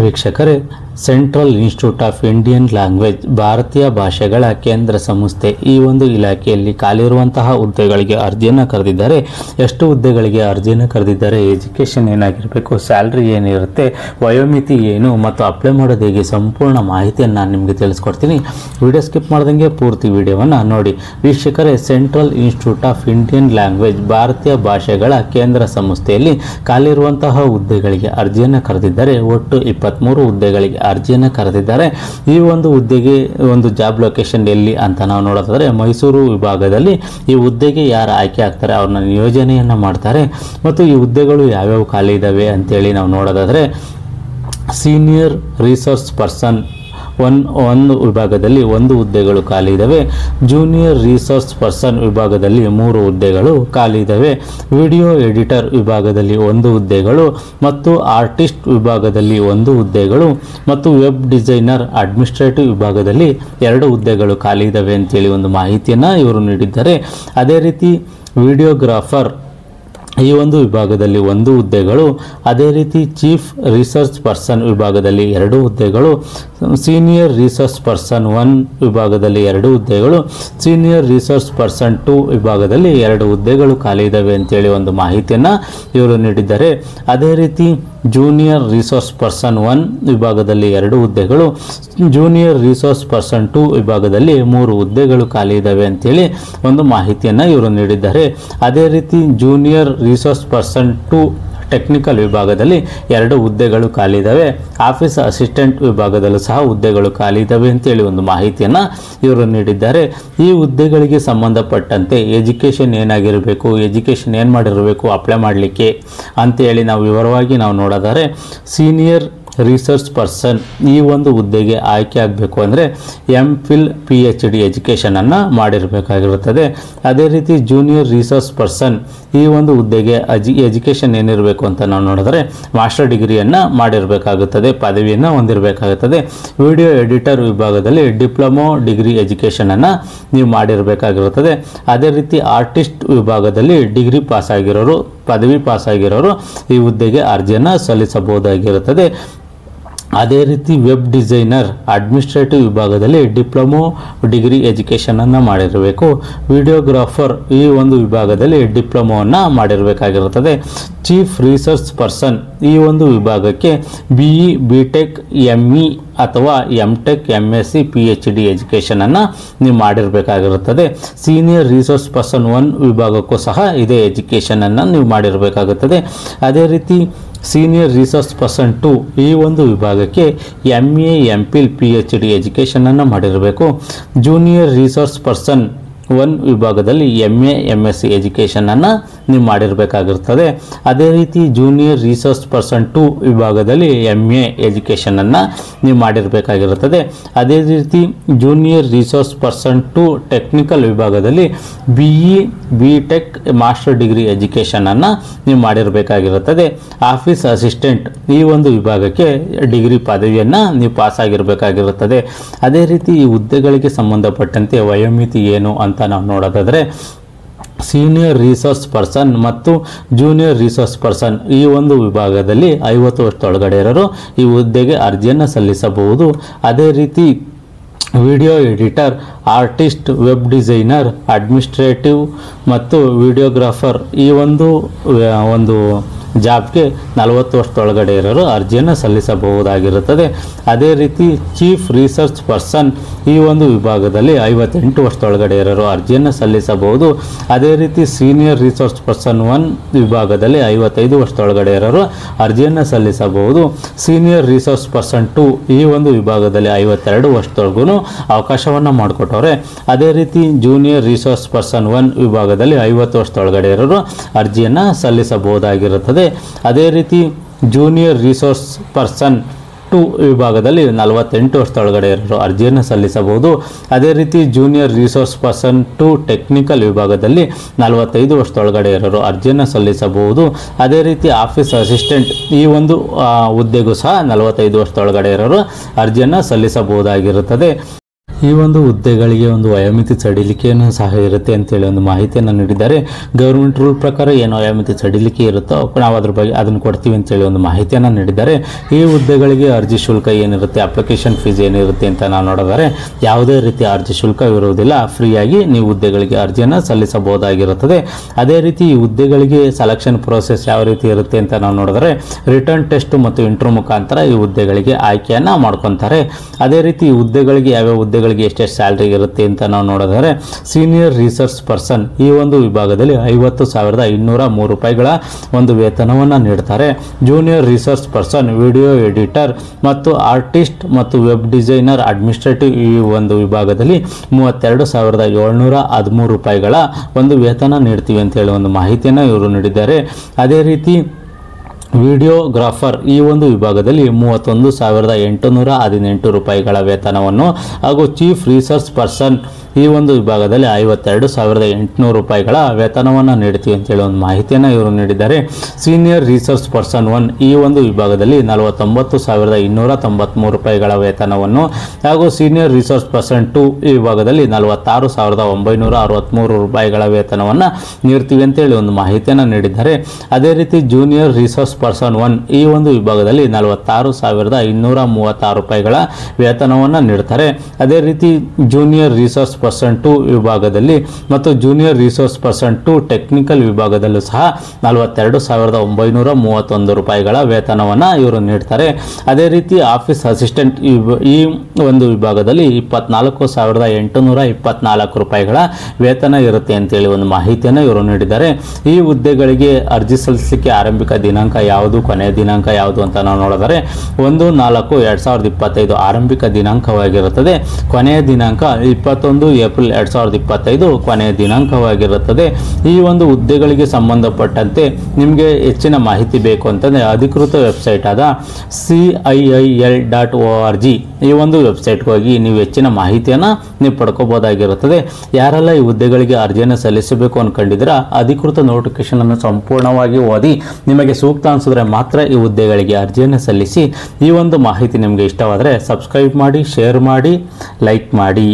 ವೀಕ್ಷಕರೇ, central institute of Indian language ಭಾರತೀಯ ಭಾಷೆಗಳ ಕೇಂದ್ರ ಸಂಸ್ಥೆ ಈ ಒಂದು ಇಲಾಖೆಯಲ್ಲಿ ಖಾಲಿರುವಂತಹ ಹುದ್ದೆಗಳಿಗೆ ಅರ್ಜಿಯನ್ನು ಕರೆದಿದ್ದಾರೆ. ಎಷ್ಟು ಹುದ್ದೆಗಳಿಗೆ ಅರ್ಜಿಯನ್ನು ಕರೆದಿದ್ದಾರೆ, ಎಜುಕೇಷನ್ ಏನಾಗಿರಬೇಕು, ಸ್ಯಾಲ್ರಿ ಏನಿರುತ್ತೆ, ವಯೋಮಿತಿ ಏನು ಮತ್ತು ಅಪ್ಲೈ ಮಾಡೋದು ಹೇಗೆ, ಸಂಪೂರ್ಣ ಮಾಹಿತಿಯನ್ನು ನಾನು ನಿಮಗೆ ತಿಳಿಸ್ಕೊಡ್ತೀನಿ. ವಿಡಿಯೋ ಸ್ಕಿಪ್ ಮಾಡ್ದಂಗೆ ಪೂರ್ತಿ ವಿಡಿಯೋವನ್ನು ನೋಡಿ. ವೀಕ್ಷಕರೇ, central institute of Indian language ಭಾರತೀಯ ಭಾಷೆಗಳ ಕೇಂದ್ರ ಸಂಸ್ಥೆಯಲ್ಲಿ ಖಾಲಿರುವಂತಹ ಹುದ್ದೆಗಳಿಗೆ ಅರ್ಜಿಯನ್ನು ಕರೆದಿದ್ದಾರೆ. ಒಟ್ಟು 23 ಹುದ್ದೆಗಳಿಗೆ ಅರ್ಜಿಯನ್ನು ಕರೆದಿದ್ದಾರೆ. ಈ ಒಂದು ಹುದ್ದೆಗೆ ಒಂದು ಜಾಬ್ ಲೊಕೇಶನ್ ಎಲ್ಲಿ ಅಂತ ನಾವು ನೋಡೋದಾದರೆ ಮೈಸೂರು ವಿಭಾಗದಲ್ಲಿ ಈ ಹುದ್ದೆಗೆ ಯಾರು ಆಯ್ಕೆ ಆಗ್ತಾರೆ ಅವ್ರನ್ನ ನಿಯೋಜನೆಯನ್ನು ಮಾಡ್ತಾರೆ. ಮತ್ತು ಈ ಹುದ್ದೆಗಳು ಯಾವ್ಯಾವ ಖಾಲಿ ಇದ್ದಾವೆ ಅಂತೇಳಿ ನಾವು ನೋಡೋದಾದರೆ ಸೀನಿಯರ್ ರಿಸೋರ್ಸ್ ಪರ್ಸನ್ ಒಂದು ವಿಭಾಗದಲ್ಲಿ 1 ಹುದ್ದೆಗಳು ಖಾಲಿ ಇದ್ದಾವೆ. ಜೂನಿಯರ್ ರಿಸೋರ್ಸ್ ಪರ್ಸನ್ ವಿಭಾಗದಲ್ಲಿ 3 ಹುದ್ದೆಗಳು ಖಾಲಿ ಇದ್ದಾವೆ. ವಿಡಿಯೋ ಎಡಿಟರ್ ವಿಭಾಗದಲ್ಲಿ 1 ಹುದ್ದೆಗಳು ಮತ್ತು ಆರ್ಟಿಸ್ಟ್ ವಿಭಾಗದಲ್ಲಿ 1 ಹುದ್ದೆಗಳು ಮತ್ತು ವೆಬ್ ಡಿಸೈನರ್ ಅಡ್ಮಿನಿಸ್ಟ್ರೇಟಿವ್ ವಿಭಾಗದಲ್ಲಿ 2 ಹುದ್ದೆಗಳು ಖಾಲಿ ಇದ್ದಾವೆ ಅಂತೇಳಿ ಒಂದು ಮಾಹಿತಿಯನ್ನು ಇವರು ನೀಡಿದ್ದಾರೆ. ಅದೇ ರೀತಿ ವಿಡಿಯೋಗ್ರಾಫರ್ ಈ ಒಂದು ವಿಭಾಗದಲ್ಲಿ 1 ಹುದ್ದೆಗಳು, ಅದೇ ರೀತಿ ಚೀಫ್ ರಿಸರ್ಚ್ ಪರ್ಸನ್ ವಿಭಾಗದಲ್ಲಿ 2 ಹುದ್ದೆಗಳು, ಸೀನಿಯರ್ ರಿಸರ್ಚ್ ಪರ್ಸನ್ 1 ವಿಭಾಗದಲ್ಲಿ 2 ಹುದ್ದೆಗಳು, ಸೀನಿಯರ್ ರಿಸರ್ಚ್ ಪರ್ಸನ್ 2 ವಿಭಾಗದಲ್ಲಿ 2 ಹುದ್ದೆಗಳು ಖಾಲಿ ಇದ್ದಾವೆ ಅಂತೇಳಿ ಒಂದು ಮಾಹಿತಿಯನ್ನು ಇವರು ನೀಡಿದ್ದಾರೆ. ಅದೇ ರೀತಿ ಜೂನಿಯರ್ ರಿಸೋರ್ಸ್ ಪರ್ಸನ್ 1 ವಿಭಾಗದಲ್ಲಿ 2 ಹುದ್ದೆಗಳು, ಜೂನಿಯರ್ ರಿಸೋರ್ಸ್ ಪರ್ಸನ್ 2 ವಿಭಾಗದಲ್ಲಿ 3 ಹುದ್ದೆಗಳು ಖಾಲಿ ಇದ್ದಾವೆ ಅಂತೇಳಿ ಒಂದು ಮಾಹಿತಿಯನ್ನು ಇವರು ನೀಡಿದ್ದಾರೆ. ಅದೇ ರೀತಿ ಜೂನಿಯರ್ ರಿಸೋರ್ಸ್ ಪರ್ಸನ್ 2 ಟೆಕ್ನಿಕಲ್ ವಿಭಾಗದಲ್ಲಿ 2 ಹುದ್ದೆಗಳು ಖಾಲಿ ಇದ್ದಾವೆ. ಆಫೀಸ್ ಅಸಿಸ್ಟೆಂಟ್ ವಿಭಾಗದಲ್ಲೂ ಸಹ ಹುದ್ದೆಗಳು ಖಾಲಿ ಇದ್ದಾವೆ ಅಂತೇಳಿ ಒಂದು ಮಾಹಿತಿಯನ್ನು ಇವರು ನೀಡಿದ್ದಾರೆ. ಈ ಹುದ್ದೆಗಳಿಗೆ ಸಂಬಂಧಪಟ್ಟಂತೆ ಎಜುಕೇಷನ್ ಏನಾಗಿರಬೇಕು, ಎಜುಕೇಷನ್ ಏನು ಮಾಡಿರಬೇಕು ಅಪ್ಲೈ ಮಾಡಲಿಕ್ಕೆ ಅಂತೇಳಿ ನಾವು ವಿವರವಾಗಿ ನಾವು ನೋಡೋದಾದರೆ ಸೀನಿಯರ್ ರಿಸರ್ಚ್ ಪರ್ಸನ್ ಈ ಒಂದು ಹುದ್ದೆಗೆ ಆಯ್ಕೆ ಆಗಬೇಕು ಅಂದರೆ MPhil PhD ಎಜುಕೇಷನನ್ನು ಮಾಡಿರಬೇಕಾಗಿರುತ್ತದೆ. ಅದೇ ರೀತಿ ಜೂನಿಯರ್ ರಿಸರ್ಚ್ ಪರ್ಸನ್ ಈ ಒಂದು ಹುದ್ದೆಗೆ ಎಜುಕೇಷನ್ ಏನಿರಬೇಕು ಅಂತ ನಾವು ನೋಡಿದ್ರೆ ಮಾಸ್ಟರ್ ಡಿಗ್ರಿಯನ್ನು ಮಾಡಿರಬೇಕಾಗುತ್ತದೆ, ಪದವಿಯನ್ನು ಹೊಂದಿರಬೇಕಾಗುತ್ತದೆ. ವಿಡಿಯೋ ಎಡಿಟರ್ ವಿಭಾಗದಲ್ಲಿ ಡಿಪ್ಲೊಮೊ ಡಿಗ್ರಿ ಎಜುಕೇಷನನ್ನು ನೀವು ಮಾಡಿರಬೇಕಾಗಿರುತ್ತದೆ. ಅದೇ ರೀತಿ ಆರ್ಟಿಸ್ಟ್ ವಿಭಾಗದಲ್ಲಿ ಡಿಗ್ರಿ ಪಾಸ್ ಆಗಿರೋರು, ಪದವಿ ಪಾಸ್ ಆಗಿರೋರು ಈ ಹುದ್ದೆಗೆ ಅರ್ಜಿಯನ್ನು ಸಲ್ಲಿಸಬಹುದಾಗಿರುತ್ತದೆ. ಅದೇ ರೀತಿ ವೆಬ್ ಡಿಸೈನರ್ ಅಡ್ಮಿನಿಸ್ಟ್ರೇಟಿವ್ ವಿಭಾಗದಲ್ಲಿ ಡಿಪ್ಲೊಮೊ ಡಿಗ್ರಿ ಎಜುಕೇಷನನ್ನು ಮಾಡಿರಬೇಕು. ವಿಡಿಯೋಗ್ರಾಫರ್ ಈ ಒಂದು ವಿಭಾಗದಲ್ಲಿ ಡಿಪ್ಲೊಮೊವನ್ನು ಮಾಡಿರಬೇಕಾಗಿರುತ್ತದೆ. ಚೀಫ್ ರಿಸರ್ಚ್ ಪರ್ಸನ್ ಈ ಒಂದು ವಿಭಾಗಕ್ಕೆ BE BTech ME ಅಥವಾ MTech MSc PhD ಎಜುಕೇಷನನ್ನು ನೀವು ಮಾಡಿರಬೇಕಾಗಿರುತ್ತದೆ. ಸೀನಿಯರ್ ರಿಸೋರ್ಸ್ ಪರ್ಸನ್ 1 ವಿಭಾಗಕ್ಕೂ ಸಹ ಇದೇ ಎಜುಕೇಷನನ್ನು ನೀವು ಮಾಡಿರಬೇಕಾಗುತ್ತದೆ. ಅದೇ ರೀತಿ ಸೀನಿಯರ್ ರಿಸೋರ್ಸ್ ಪರ್ಸನ್ 2 ಈ ಒಂದು ವಿಭಾಗಕ್ಕೆ MA MPhil PhD ಎಜುಕೇಷನನ್ನು ಮಾಡಿರಬೇಕು. ಜೂನಿಯರ್ ರಿಸೋರ್ಸ್ ಪರ್ಸನ್ 1 ವಿಭಾಗದಲ್ಲಿ MA MSc ಎಜುಕೇಷನನ್ನು ನೀವು ಮಾಡಿರಬೇಕಾಗಿರ್ತದೆ. ಅದೇ ರೀತಿ ಜೂನಿಯರ್ ರಿಸೋರ್ಸ್ ಪರ್ಸನ್ 2 ವಿಭಾಗದಲ್ಲಿ MA ಎಜುಕೇಷನನ್ನು ನೀವು ಮಾಡಿರಬೇಕಾಗಿರುತ್ತದೆ. ಅದೇ ರೀತಿ ಜೂನಿಯರ್ ರಿಸೋರ್ಸ್ ಪರ್ಸನ್ 2 ಟೆಕ್ನಿಕಲ್ ವಿಭಾಗದಲ್ಲಿ BE BTech ಮಾಸ್ಟರ್ ಡಿಗ್ರಿ ಎಜುಕೇಷನನ್ನು ನೀವು ಮಾಡಿರಬೇಕಾಗಿರುತ್ತದೆ. ಆಫೀಸ್ ಅಸಿಸ್ಟೆಂಟ್ ಈ ಒಂದು ವಿಭಾಗಕ್ಕೆ ಡಿಗ್ರಿ ಪದವಿಯನ್ನು ನೀವು ಪಾಸ್ ಆಗಿರಬೇಕಾಗಿರುತ್ತದೆ. ಅದೇ ರೀತಿ ಈ ಹುದ್ದೆಗಳಿಗೆ ಸಂಬಂಧಪಟ್ಟಂತೆ ವಯೋಮಿತಿ ಏನು ಅಂತ ನಾವು ನೋಡೋದಾದರೆ ಸೀನಿಯರ್ ರಿಸೋರ್ಸ್ ಪರ್ಸನ್ ಮತ್ತು ಜೂನಿಯರ್ ರಿಸೋರ್ಸ್ ಪರ್ಸನ್ ಈ ಒಂದು ವಿಭಾಗದಲ್ಲಿ 50 ವರ್ಷದೊಳಗಡೆ ಇರೋರು ಈ ಹುದ್ದೆಗೆ ಅರ್ಜಿಯನ್ನು ಸಲ್ಲಿಸಬಹುದು. ಅದೇ ರೀತಿ video editor, artist, web designer, administrative ಮತ್ತು ವಿಡಿಯೋಗ್ರಾಫರ್ ಈ ಒಂದು ಜಾಬ್ಗೆ 40 ವರ್ಷದೊಳಗಡೆ ಇರೋರು ಅರ್ಜಿಯನ್ನು ಸಲ್ಲಿಸಬಹುದಾಗಿರುತ್ತದೆ. ಅದೇ ರೀತಿ ಚೀಫ್ ರಿಸರ್ಚ್ ಪರ್ಸನ್ ಈ ಒಂದು ವಿಭಾಗದಲ್ಲಿ 58 ವರ್ಷದೊಳಗಡೆ ಇರೋರು ಅರ್ಜಿಯನ್ನು ಸಲ್ಲಿಸಬಹುದು. ಅದೇ ರೀತಿ ಸೀನಿಯರ್ ರಿಸೋರ್ಸ್ ಪರ್ಸನ್ 1 ವಿಭಾಗದಲ್ಲಿ 55 ವರ್ಷದೊಳಗಡೆ ಇರೋರು ಅರ್ಜಿಯನ್ನು ಸಲ್ಲಿಸಬಹುದು. ಸೀನಿಯರ್ ರಿಸೋರ್ಸ್ ಪರ್ಸನ್ 2 ಈ ಒಂದು ವಿಭಾಗದಲ್ಲಿ 52 ವರ್ಷದವರೆಗೂ ಅವಕಾಶವನ್ನು ಮಾಡಿಕೊಟ್ಟವ್ರೆ. ಅದೇ ರೀತಿ ಜೂನಿಯರ್ ರಿಸೋರ್ಸ್ ಪರ್ಸನ್ 1 ವಿಭಾಗದಲ್ಲಿ 50 ವರ್ಷದೊಳಗಡೆ ಇರೋರು ಅರ್ಜಿಯನ್ನು ಸಲ್ಲಿಸಬಹುದಾಗಿರುತ್ತದೆ. ಅದೇ ರೀತಿ ಜೂನಿಯರ್ ರಿಸೋರ್ಸ್ ಪರ್ಸನ್ 2 ವಿಭಾಗದಲ್ಲಿ 48 ವರ್ಷದೊಳಗಡೆ ಇರೋರು ಅರ್ಜಿಯನ್ನು ಸಲ್ಲಿಸಬಹುದು. ಅದೇ ರೀತಿ ಜೂನಿಯರ್ ರಿಸೋರ್ಸ್ ಪರ್ಸನ್ 2 ಟೆಕ್ನಿಕಲ್ ವಿಭಾಗದಲ್ಲಿ 45 ವರ್ಷದೊಳಗಡೆ ಇರೋರು ಅರ್ಜಿಯನ್ನು ಸಲ್ಲಿಸಬಹುದು. ಅದೇ ರೀತಿ ಆಫೀಸ್ ಅಸಿಸ್ಟೆಂಟ್ ಈ ಒಂದು ಹುದ್ದೆಗೂ ಸಹ 45 ವರ್ಷದೊಳಗಡೆ ಇರೋರು ಅರ್ಜಿಯನ್ನು ಸಲ್ಲಿಸಬಹುದಾಗಿರುತ್ತದೆ. ಈ ಒಂದು ಹುದ್ದೆಗಳಿಗೆ ಒಂದು ವಯೋಮಿತಿ ಸಡಿಲಿಕೆಯನ್ನು ಸಹ ಇರುತ್ತೆ ಅಂತೇಳಿ ಒಂದು ಮಾಹಿತಿಯನ್ನು ನೀಡಿದ್ದಾರೆ. ಗೌರ್ಮೆಂಟ್ ರೂಲ್ ಪ್ರಕಾರ ಏನು ವಯೋಮಿತಿ ಸಡಿಲಿಕೆ ಇರುತ್ತೋ ನಾವು ಅದ್ರ ಬಗ್ಗೆ ಅದನ್ನು ಕೊಡ್ತೀವಿ ಅಂತೇಳಿ ಒಂದು ಮಾಹಿತಿಯನ್ನು ನೀಡಿದ್ದಾರೆ. ಈ ಹುದ್ದೆಗಳಿಗೆ ಅರ್ಜಿ ಶುಲ್ಕ ಏನಿರುತ್ತೆ, ಅಪ್ಲಿಕೇಶನ್ ಫೀಸ್ ಏನಿರುತ್ತೆ ಅಂತ ನಾವು ನೋಡಿದರೆ ಯಾವುದೇ ರೀತಿಯ ಅರ್ಜಿ ಶುಲ್ಕ ಇರುವುದಿಲ್ಲ. ಫ್ರೀಯಾಗಿ ನೀವು ಹುದ್ದೆಗಳಿಗೆ ಅರ್ಜಿಯನ್ನು ಸಲ್ಲಿಸಬಹುದಾಗಿರುತ್ತದೆ. ಅದೇ ರೀತಿ ಈ ಹುದ್ದೆಗಳಿಗೆ ಸೆಲೆಕ್ಷನ್ ಪ್ರೋಸೆಸ್ ಯಾವ ರೀತಿ ಇರುತ್ತೆ ಅಂತ ನಾವು ನೋಡಿದರೆ ರಿಟರ್ನ್ ಟೆಸ್ಟ್ ಮತ್ತು ಇಂಟರ್ವ್ಯೂ ಮುಖಾಂತರ ಈ ಹುದ್ದೆಗಳಿಗೆ ಆಯ್ಕೆಯನ್ನು ಮಾಡ್ಕೊತಾರೆ. ಅದೇ ರೀತಿ ಈ ಹುದ್ದೆಗಳಿಗೆ ಯಾವ್ಯಾವ ಹುದ್ದೆಗಳಿಗೆ ಎಷ್ಟೆಷ್ಟು ಸ್ಯಾಲರಿ ಇರುತ್ತೆ ಅಂತ ನಾವು ನೋಡಿದರೆ ಸೀನಿಯರ್ ರಿಸರ್ಚ್ ಪರ್ಸನ್ ಈ ಒಂದು ವಿಭಾಗದಲ್ಲಿ 50,203 ರೂಪಾಯಿಗಳ ಒಂದು ವೇತನವನ್ನು ನೀಡ್ತಾರೆ. Junior research person, video editor ಮತ್ತು ಆರ್ಟಿಸ್ಟ್ ಮತ್ತು ವೆಬ್ ಡಿಸೈನರ್ ಅಡ್ಮಿನಿಸ್ಟ್ರೇಟಿವ್ ಈ ಒಂದು ವಿಭಾಗದಲ್ಲಿ 32,713 ರೂಪಾಯಿಗಳ ಒಂದು ವೇತನ ನೀಡ್ತೀವಿ ಅಂತ ಹೇಳಿ ಒಂದು ಮಾಹಿತಿಯನ್ನು ಇವರು ನೀಡಿದ್ದಾರೆ. ಅದೇ ರೀತಿ ವಿಡಿಯೋಗ್ರಾಫರ್ ಈ ಒಂದು ವಿಭಾಗದಲ್ಲಿ 31,818 ರೂಪಾಯಿಗಳ ವೇತನವನ್ನು ಹಾಗೂ ಚೀಫ್ ರಿಸರ್ಚ್ ಪರ್ಸನ್ ಈ ಒಂದು ವಿಭಾಗದಲ್ಲಿ 52,800 ರೂಪಾಯಿಗಳ ವೇತನವನ್ನು ನೀಡ್ತೀವಿ ಅಂತೇಳಿ ಒಂದು ಮಾಹಿತಿಯನ್ನು ಇವರು ನೀಡಿದ್ದಾರೆ. ಸೀನಿಯರ್ ರಿಸರ್ಚ್ ಪರ್ಸನ್ 1 ಈ ಒಂದು ವಿಭಾಗದಲ್ಲಿ 49,293 ರೂಪಾಯಿಗಳ ವೇತನವನ್ನು ಹಾಗೂ ಸೀನಿಯರ್ ರಿಸರ್ಚ್ ಪರ್ಸನ್ 2 ಈ ವಿಭಾಗದಲ್ಲಿ 46,963 ರೂಪಾಯಿಗಳ ವೇತನವನ್ನು ನೀಡ್ತೀವಿ ಅಂತೇಳಿ ಒಂದು ಮಾಹಿತಿಯನ್ನು ನೀಡಿದ್ದಾರೆ. ಅದೇ ರೀತಿ ಜೂನಿಯರ್ ರಿಸರ್ಚ್ ಪರ್ಸನ್ 1 ಈ ಒಂದು ವಿಭಾಗದಲ್ಲಿ 46,236 ರೂಪಾಯಿಗಳ ವೇತನವನ್ನು ನೀಡ್ತಾರೆ. ಅದೇ ರೀತಿ ಜೂನಿಯರ್ ರಿಸರ್ಚ್ ಪರ್ಸನ್ 2 ವಿಭಾಗದಲ್ಲಿ ಮತ್ತು ಜೂನಿಯರ್ ರಿಸೋರ್ಸ್ ಪರ್ಸನ್ 2 ಟೆಕ್ನಿಕಲ್ ವಿಭಾಗದಲ್ಲೂ ಸಹ 42,931 ರೂಪಾಯಿಗಳ ವೇತನವನ್ನು ಇವರು ನೀಡ್ತಾರೆ. ಅದೇ ರೀತಿ ಆಫೀಸ್ ಅಸಿಸ್ಟೆಂಟ್ ಈ ಒಂದು ವಿಭಾಗದಲ್ಲಿ 24,824 ರೂಪಾಯಿಗಳ ವೇತನ ಇರುತ್ತೆ ಅಂತೇಳಿ ಒಂದು ಮಾಹಿತಿಯನ್ನು ಇವರು ನೀಡಿದ್ದಾರೆ. ಈ ಹುದ್ದೆಗಳಿಗೆ ಅರ್ಜಿ ಸಲ್ಲಿಸಲಿಕ್ಕೆ ಆರಂಭಿಕ ದಿನಾಂಕ ಯಾವುದು, ಕೊನೆಯ ದಿನಾಂಕ ಯಾವುದು ಅಂತ ನಾವು ನೋಡಿದರೆ 1/4/2025 ಆರಂಭಿಕ ದಿನಾಂಕವಾಗಿರುತ್ತದೆ. ಕೊನೆಯ ದಿನಾಂಕ 21 ಏಪ್ರಿಲ್ 2025 ಕೊನೆಯ ದಿನಾಂಕವಾಗಿರುತ್ತದೆ. ಈ ಒಂದು ಹುದ್ದೆಗಳಿಗೆ ಸಂಬಂಧಪಟ್ಟಂತೆ ನಿಮಗೆ ಹೆಚ್ಚಿನ ಮಾಹಿತಿ ಬೇಕು ಅಂತಂದರೆ ಅಧಿಕೃತ ವೆಬ್ಸೈಟ್ ಆದ CIIL.org ಈ ಒಂದು ವೆಬ್ಸೈಟ್ಗೆ ಹೋಗಿ ನೀವು ಹೆಚ್ಚಿನ ಮಾಹಿತಿಯನ್ನು ನೀವು ಪಡ್ಕೋಬಹುದಾಗಿರುತ್ತದೆ. ಯಾರೆಲ್ಲ ಈ ಹುದ್ದೆಗಳಿಗೆ ಅರ್ಜಿಯನ್ನು ಸಲ್ಲಿಸಬೇಕು ಅಂದ್ಕೊಂಡಿದ್ದೀರಾ ಅಧಿಕೃತ ನೋಟಿಫಿಕೇಶನ್ ಅನ್ನು ಸಂಪೂರ್ಣವಾಗಿ ಓದಿ ನಿಮಗೆ ಸೂಕ್ತ ಅನಿಸಿದ್ರೆ ಮಾತ್ರ ಈ ಹುದ್ದೆಗಳಿಗೆ ಅರ್ಜಿಯನ್ನು ಸಲ್ಲಿಸಿ. ಈ ಒಂದು ಮಾಹಿತಿ ನಿಮಗೆ ಇಷ್ಟವಾದರೆ ಸಬ್ಸ್ಕ್ರೈಬ್ ಮಾಡಿ, ಶೇರ್ ಮಾಡಿ, ಲೈಕ್ ಮಾಡಿ.